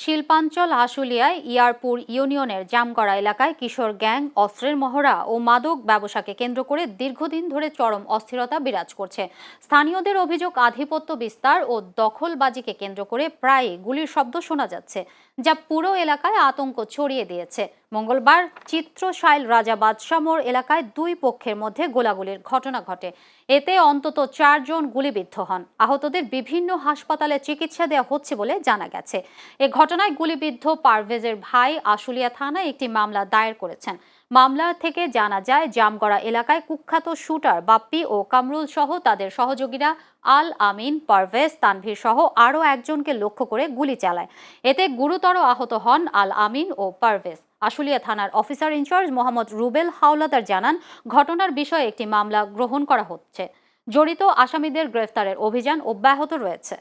শিল্পাঞ্চল আশুলিয়ায় ইয়ারপুর ইউনিয়নের জামগড়া এলাকায় কিশোর গ্যাং, অস্ত্রের মহড়া ও মাদক ব্যবসাকে কেন্দ্র করে দীর্ঘদিন ধরে চরম অস্থিরতা বিরাজ করছে। স্থানীয়দের অভিযোগ, আধিপত্য বিস্তার ও দখলবাজিকে কেন্দ্র করে প্রায়ই গুলির শব্দ শোনা যাচ্ছে, যা পুরো এলাকায় আতঙ্ক ছড়িয়ে দিয়েছে। মঙ্গলবার চিত্রশাইল রাজা বাদশাহ মোড় এলাকায় দুই পক্ষের মধ্যে গোলাগুলির ঘটনা ঘটে। এতে অন্তত 4 জন গুলিবিদ্ধ হন। আহতদের বিভিন্ন হাসপাতালে চিকিৎসা দেওয়া হচ্ছে বলে জানা গেছে। এ ঘটনায় গুলিবিদ্ধ পারভেজের ভাই আশুলিয়া থানায় একটি মামলা দায়ের করেছেন। মামলা থেকে জানা যায়, জামগড়া এলাকায় কুখ্যাত শুটার বাপ্পি ও কামরুল সহ তাদের সহযোগীরা আল আমিন, পারভেজ, তানভীর সহ আরও একজনকে লক্ষ্য করে গুলি চালায়। এতে গুরুতর আহত হন আল আমিন ও পারভেজ। আশুলিয়া থানার অফিসার ইনচার্জ মোহাম্মদ রুবেল হাওলাদার জানান, ঘটনার বিষয়ে একটি মামলা গ্রহণ করা হচ্ছে। জড়িত আসামিদের গ্রেফতারের অভিযান অব্যাহত রয়েছে।